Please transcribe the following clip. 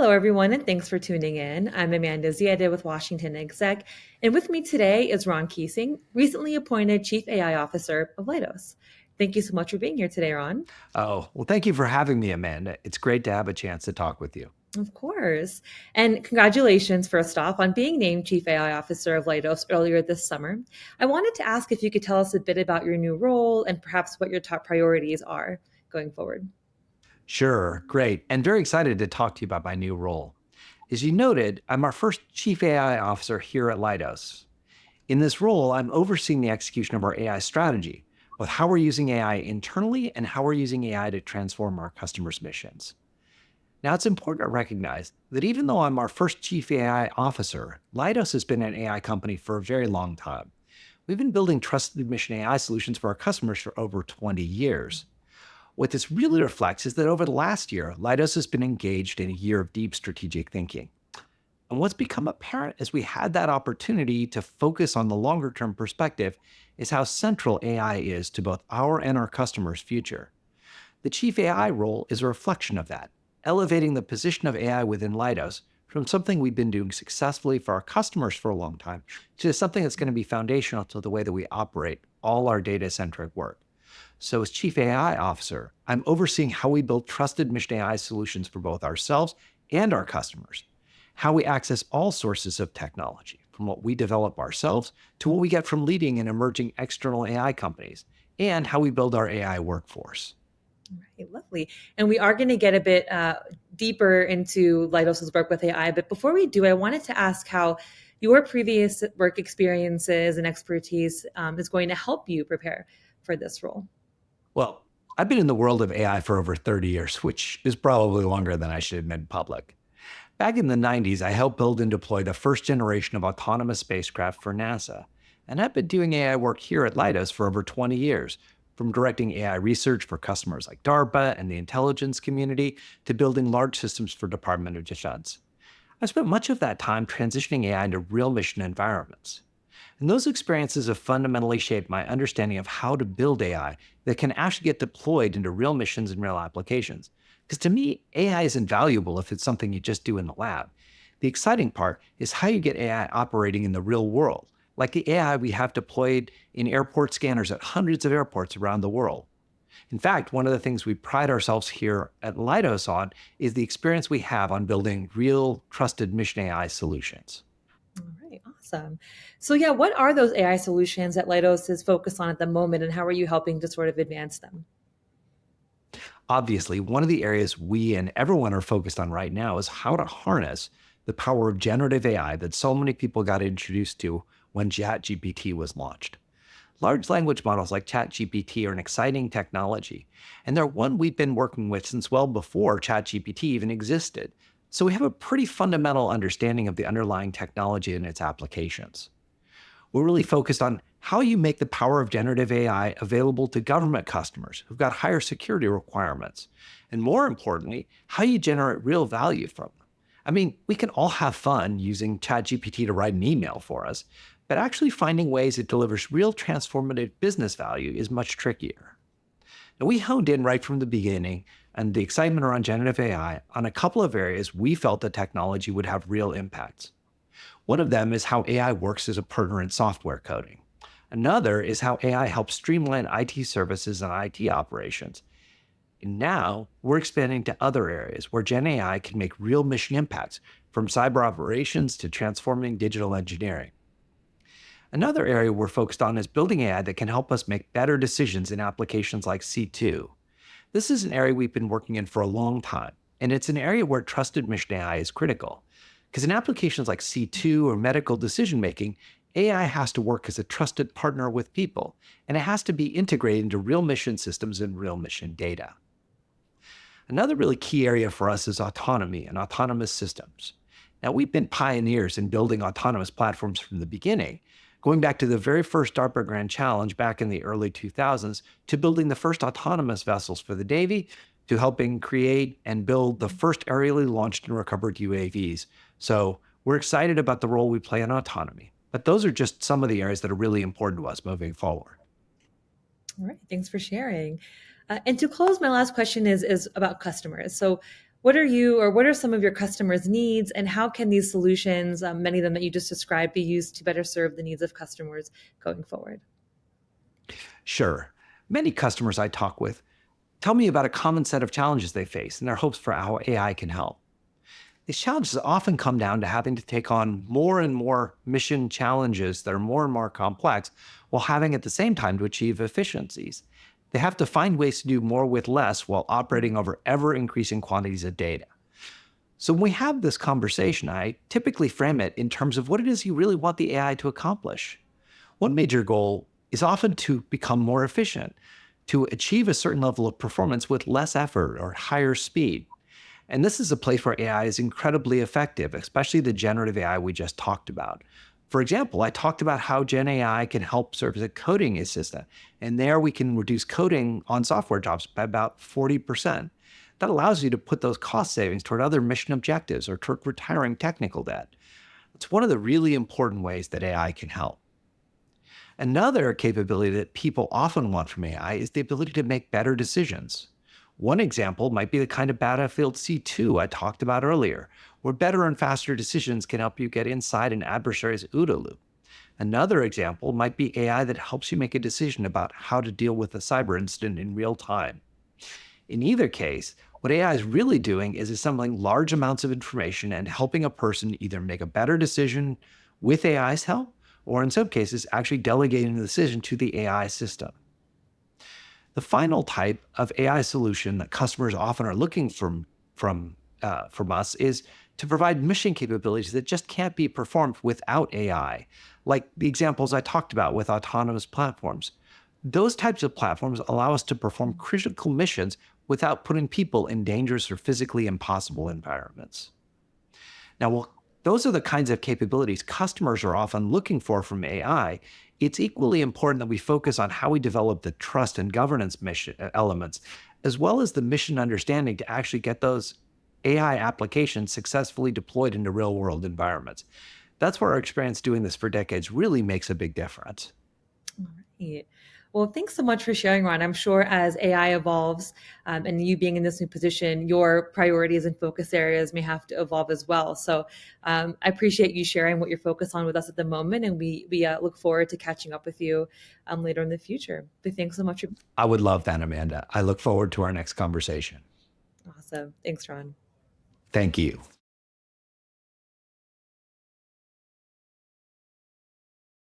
Hello, everyone, and thanks for tuning in. I'm Amanda Ziadeh with WashingtonExec, and with me today is Ron Keesing, recently appointed Chief AI Officer of Leidos. Thank you so much for being here today, Ron. Oh, well, thank you for having me, Amanda. It's great to have a chance to talk with you. Of course. And congratulations, first off, on being named Chief AI Officer of Leidos earlier this summer. I wanted to ask if you could tell us a bit about your new role and perhaps what your top priorities are going forward. Sure, great, and very excited to talk to you about my new role. As you noted, I'm our first Chief AI Officer here at Leidos. In this role, I'm overseeing the execution of our AI strategy, with how we're using AI internally and how we're using AI to transform our customers' missions. Now, it's important to recognize that even though I'm our first Chief AI Officer, Leidos has been an AI company for a very long time. We've been building trusted mission AI solutions for our customers for over 20 years. What this really reflects is that over the last year, Leidos has been engaged in a year of deep strategic thinking. And what's become apparent as we had that opportunity to focus on the longer term perspective is how central AI is to both our and our customers' future. The Chief AI role is a reflection of that, elevating the position of AI within Leidos from something we've been doing successfully for our customers for a long time to something that's going to be foundational to the way that we operate all our data-centric work. So as Chief AI Officer, I'm overseeing how we build trusted mission AI solutions for both ourselves and our customers, how we access all sources of technology, from what we develop ourselves to what we get from leading and emerging external AI companies, and how we build our AI workforce. Right, lovely. And we are going to get a bit deeper into Leidos' work with AI. But before we do, I wanted to ask how your previous work experiences and expertise is going to help you prepare for this role. Well, I've been in the world of AI for over 30 years, which is probably longer than I should admit in public. Back in the 90s, I helped build and deploy the first generation of autonomous spacecraft for NASA. And I've been doing AI work here at Leidos for over 20 years, from directing AI research for customers like DARPA and the intelligence community to building large systems for Department of Defense. I spent much of that time transitioning AI into real mission environments. And those experiences have fundamentally shaped my understanding of how to build AI that can actually get deployed into real missions and real applications. Because to me, AI is invaluable if it's something you just do in the lab. The exciting part is how you get AI operating in the real world, like the AI we have deployed in airport scanners at hundreds of airports around the world. In fact, one of the things we pride ourselves here at Leidos on is the experience we have on building real trusted mission AI solutions. All right, awesome. So, yeah, what are those AI solutions that Leidos is focused on at the moment, and how are you helping to sort of advance them? Obviously, one of the areas we and everyone are focused on right now is how to harness the power of generative AI that so many people got introduced to when ChatGPT was launched. Large language models like ChatGPT are an exciting technology, and they're one we've been working with since well before ChatGPT even existed. So we have a pretty fundamental understanding of the underlying technology and its applications. We're really focused on how you make the power of generative AI available to government customers who've got higher security requirements. And more importantly, how you generate real value from them. I mean, we can all have fun using ChatGPT to write an email for us, but actually finding ways it delivers real transformative business value is much trickier. Now, we honed in right from the beginning and the excitement around generative AI on a couple of areas we felt the technology would have real impacts. One of them is how AI works as a partner in software coding. Another is how AI helps streamline IT services and IT operations. And now we're expanding to other areas where Gen AI can make real mission impacts, from cyber operations to transforming digital engineering. Another area we're focused on is building AI that can help us make better decisions in applications like C2. This is an area we've been working in for a long time, and it's an area where trusted mission AI is critical. Because in applications like C2 or medical decision making, AI has to work as a trusted partner with people, and it has to be integrated into real mission systems and real mission data. Another really key area for us is autonomy and autonomous systems. Now, we've been pioneers in building autonomous platforms from the beginning, going back to the very first DARPA Grand Challenge back in the early 2000s, to building the first autonomous vessels for the Navy, to helping create and build the first aerially launched and recovered UAVs. So we're excited about the role we play in autonomy. But those are just some of the areas that are really important to us moving forward. All right, thanks for sharing. And to close, my last question is about customers. So, What are you, or what are some of your customers' needs, and how can these solutions, many of them that you just described, be used to better serve the needs of customers going forward? Sure. Many customers I talk with tell me about a common set of challenges they face and their hopes for how AI can help. These challenges often come down to having to take on more and more mission challenges that are more and more complex while having at the same time to achieve efficiencies. They have to find ways to do more with less while operating over ever increasing quantities of data. So when we have this conversation, I typically frame it in terms of what it is you really want the AI to accomplish. One major goal is often to become more efficient, to achieve a certain level of performance with less effort or higher speed. And this is a place where AI is incredibly effective, especially the generative AI we just talked about. For example, I talked about how Gen AI can help serve as a coding assistant. And there we can reduce coding on software jobs by about 40%. That allows you to put those cost savings toward other mission objectives or toward retiring technical debt. It's one of the really important ways that AI can help. Another capability that people often want from AI is the ability to make better decisions. One example might be the kind of Battlefield C2 I talked about earlier, where better and faster decisions can help you get inside an adversary's OODA loop. Another example might be AI that helps you make a decision about how to deal with a cyber incident in real time. In either case, what AI is really doing is assembling large amounts of information and helping a person either make a better decision with AI's help, or in some cases, actually delegating the decision to the AI system. The final type of AI solution that customers often are looking from us is to provide mission capabilities that just can't be performed without AI, like the examples I talked about with autonomous platforms. Those types of platforms allow us to perform critical missions without putting people in dangerous or physically impossible environments. Now, while those are the kinds of capabilities customers are often looking for from AI, it's equally important that we focus on how we develop the trust and governance mission elements, as well as the mission understanding to actually get those AI applications successfully deployed into real world environments. That's where our experience doing this for decades really makes a big difference. All right. Well, thanks so much for sharing, Ron. I'm sure as AI evolves, and you being in this new position, your priorities and focus areas may have to evolve as well. So I appreciate you sharing what you're focused on with us at the moment, and we look forward to catching up with you later in the future. But thanks so much. I would love that, Amanda. I look forward to our next conversation. Awesome. Thanks, Ron. Thank you.